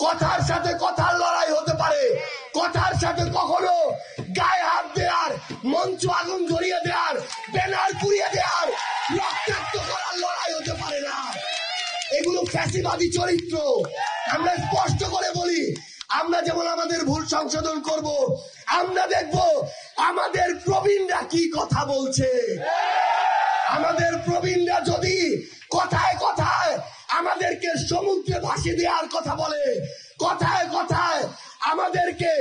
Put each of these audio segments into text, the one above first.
কথার সাথে কথার লড়াই হতে পারে, কথার সাথে কখনো গায়ে হাত দেওয়ার, মঞ্চ আগুন ধরিয়ে দেওয়ার, ব্যানার পুড়িয়ে দেওয়ার, রক্তাক্ত করার লড়াই হতে পারে না। এগুলো ফ্যাসিবাদী চরিত্র। আমরা স্পষ্ট করে বলি, আমরা যেমন আমাদের ভুল সংশোধন করব, আমরা দেখব আমাদের প্রবীণরা কি কথা বলছে। আমাদের প্রবীণরা যদি কথায় কথায় আমাদেরকে সমুদ্রে ভাসিয়ে দেওয়ার কথা বলে, কথায় কথায় আমাদেরকে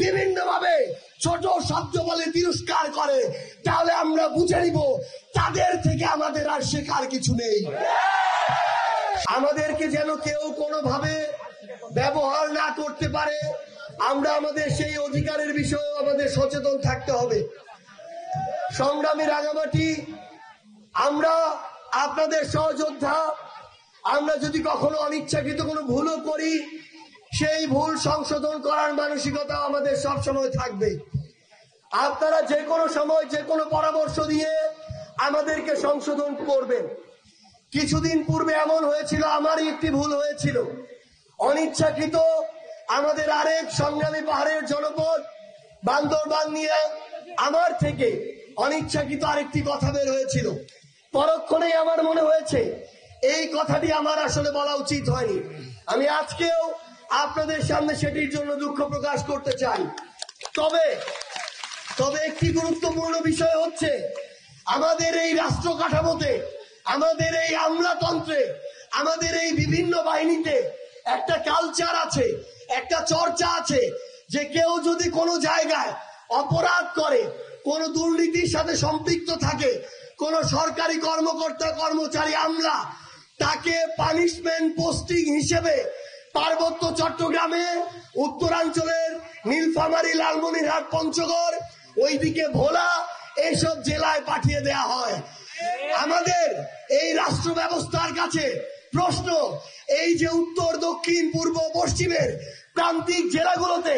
বিভিন্ন ভাবে ছোট শব্দ বলে তিরস্কার করে, তাহলে আমরা বুঝে নিব তাদের থেকে আমাদের আর শেখার কিছু নেই। আমাদেরকে যেন কেউ কোনোভাবে ব্যবহার না করতে পারে, আমরা আমাদের সেই অধিকারের বিষয়ে আমাদের সচেতন থাকতে হবে। সংগ্রামী রাঙামাটি, আমরা আপনাদের সহযোদ্ধা। আমরা যদি কখনো অনিচ্ছাকৃত কোনো ভুলও করি, সেই ভুল সংশোধন করার মানসিকতা আমাদের সবসময় থাকবে। আপনারা যে কোনো সময় যে কোনো পরামর্শ দিয়ে আমাদেরকে সংশোধন করবেন। কিছুদিন পূর্বে এমন হয়েছিল, আমারই একটি ভুল হয়েছিল, অনিচ্ছাকৃত আমাদের আরেক সংগ্রামী পাহাড়ের জনপদ বান্দরবান নিয়ে আমার থেকে অনিচ্ছাকৃত আরেকটি কথা বের হয়েছিল। পরক্ষণেই আমার মনে হয়েছে এই কথাটি আমার আসলে বলা উচিত হয়নি। আমি আজকেও আপনাদের সামনে সেটির জন্য দুঃখ প্রকাশ করতে চাই। তবে একটি গুরুত্বপূর্ণ বিষয় হচ্ছে, আমাদের এই রাষ্ট্র কাঠামোতে, আমাদের এই আমলাতন্ত্রে, আমাদের এই বিভিন্ন বাহিনীতে একটা কালচার আছে, একটা চর্চা আছে যে কেউ যদি কোনো জায়গায় অপরাধ করে, কোন দুর্নীতির সাথে সম্পৃক্ত থাকে, কোন সরকারি কর্মকর্তা কর্মচারী আমলা, তাকে পানিশমেন্ট পোস্টিং হিসেবে পার্বত্য চট্টগ্রামে, উত্তরাঞ্চলের নীলফামারী, লালমনিরহাট, পঞ্চগড়, ওইদিকে ভোলা, এইসব জেলায় পাঠিয়ে দেয়া হয়। আমাদের এই রাষ্ট্র ব্যবস্থার কাছে প্রশ্ন, এই যে উত্তর, দক্ষিণ, পূর্ব, পশ্চিমের প্রান্তিক জেলাগুলোতে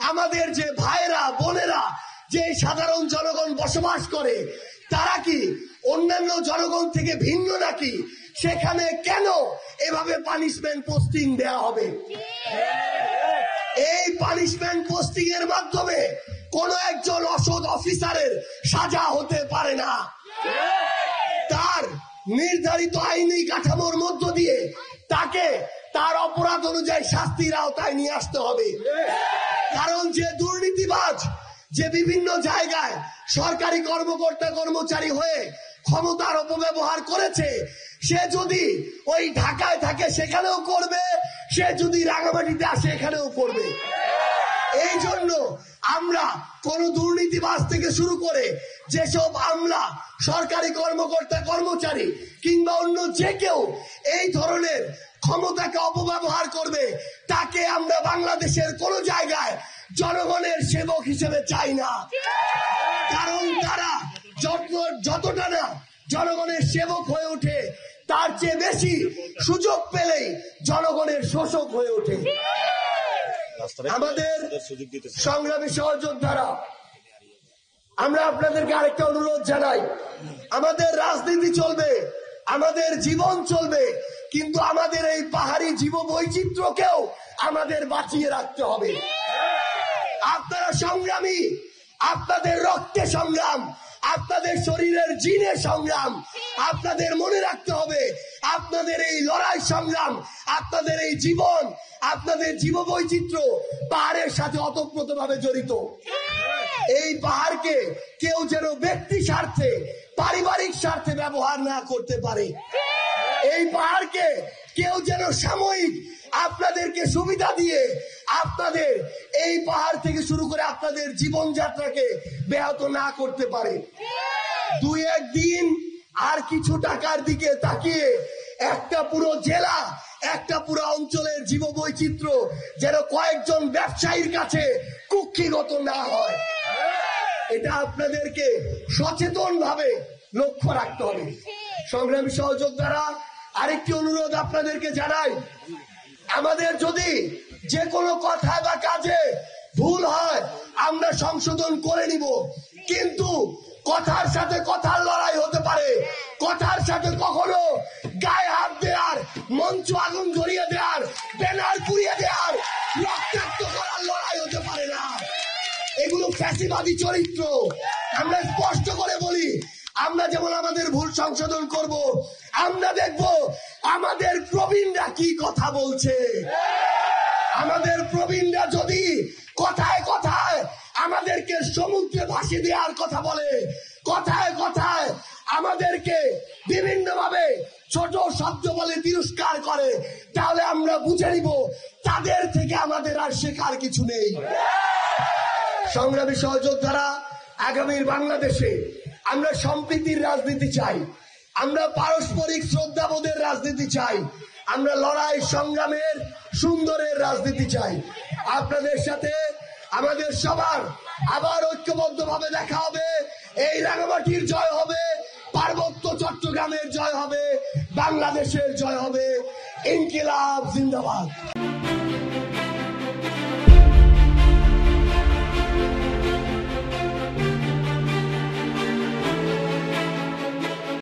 আমাদের যে ভাইরা বোনেরা, যে সাধারণ জনগণ বসবাস করে, তারা কি অন্যান্য জনগণ থেকে ভিন্ন নাকি? সেখানে কেন এভাবে পানিশমেন্ট পোস্টিং দেয়া হবে? এই পানিশমেন্ট পোস্টিং এর মাধ্যমে কোন একজন অসৎ অফিসারের সাজা হতে পারে না। তার নির্ধারিত আইনি কাঠামোর মধ্য দিয়ে তাকে তার অপরাধ অনুযায়ী শাস্তির আওতায় নিয়ে আসতে হবে। কারণ যে দুর্নীতিবাজ, যে বিভিন্ন জায়গায় সরকারি কর্মকর্তা কর্মচারী হয়ে ক্ষমতার অপব্যবহার করেছে, সে যদি ওই ঢাকায় থাকে সেখানেও করবে, সে যদি রাঙামাটিতে আসে এখানেও করবে। এই জন্য আমরা কোন দুর্নীতিবাজ থেকে শুরু করে যেসব আমলা, সরকারি কর্মকর্তা কর্মচারী কিংবা অন্য যে কেউ এই ধরনের ক্ষমতাকে অপব্যবহার করবে, তাকে আমরা বাংলাদেশের কোন জায়গায় জনগণের সেবক হিসেবে চাই না। কারণ তারা যতটা না জনগণের সেবক হয়ে ওঠে, তার চেয়ে বেশি সুযোগ পেলেই জনগণের শোষক হয়ে ওঠে। আমাদের সংগ্রামী সহযোদ্ধারা, আমরা আপনাদেরকে আরেকটা অনুরোধ জানাই, আমাদের রাজনীতি চলবে, আমাদের জীবন চলবে, কিন্তু আমাদের এই পাহাড়ি জীব বৈচিত্র্যকেও আমাদের বাঁচিয়ে রাখতে হবে। আপনারা সংগ্রামী, আপনাদের রক্তে সংগ্রাম, আপনাদের শরীরের জিনে সংগ্রাম, আপনাদের মনে রাখতে হবে আপনাদের এই লড়াই সংগ্রাম, আপনাদের এই জীবন, আপনাদের জীব বৈচিত্র্য পাহাড়ের সাথে ওতপ্রোতভাবে জড়িত। এই পাহাড়কে কেউ যেন ব্যক্তি স্বার্থে, পারিবারিক স্বার্থে ব্যবহার না করতে পারে। এই পাহাড়কে কেউ যেন সাময়িক আপনাদেরকে সুবিধা দিয়ে আপনাদের এই পাহাড় থেকে শুরু করে আপনাদের জীবনযাত্রাকে ব্যাহত না করতে পারে। দুই একদিন আর কিছু টাকার দিকে তাকিয়ে একটা পুরো জেলা, একটা পুরো অঞ্চলের জীব বৈচিত্র্য যেন কয়েকজন ব্যবসায়ীর কাছে কুক্ষিগত না হয়, এটা আপনাদেরকে সচেতন ভাবে লক্ষ্য রাখতে হবে। সংগ্রামী সহযোদ্ধারা, আরেকটি অনুরোধ আপনাদেরকে জানাই, আমাদের যদি যে কোনো কথা বা কাজে ভুল হয় আমরা সংশোধন করে নিব, কিন্তু কথার সাথে কথার লড়াই হতে পারে, কথার সাথে কখনো গায়ে হাত দেওয়ার, মঞ্চ আগুন ধরিয়ে দেওয়ার, ব্যানার পুড়িয়ে দেওয়ার, ফ্যাসিবাদী চরিত্র। আমরা স্পষ্ট করে বলি, আমরা যেমন আমাদের ভুল সংশোধন করব, আমরা দেখব আমাদের প্রবীণরা কি কথা বলছে। আমাদের প্রবীণরা যদি কথায় কথায় আমাদেরকে সমুদ্রে ভাসিয়ে দেওয়ার কথা বলে, কথায় কথায় আমাদেরকে বিভিন্ন ভাবে ছোট শব্দ বলে তিরস্কার করে, তাহলে আমরা বুঝে নিব তাদের থেকে আমাদের আর শেখার কিছু নেই। সংগ্রামী সহযোদ্ধারা, আগামীর বাংলাদেশে আমরা সম্প্রীতির রাজনীতি চাই, আমরা পারস্পরিক শ্রদ্ধাবোধের রাজনীতি চাই, আমরা লড়াই সংগ্রামের সুন্দরের রাজনীতি চাই। আপনাদের সাথে আমাদের সবার আবার ঐক্যবদ্ধভাবে দেখা হবে। এই রাঙামাটির জয় হবে, পার্বত্য চট্টগ্রামের জয় হবে, বাংলাদেশের জয় হবে। ইনকিলাব জিন্দাবাদ।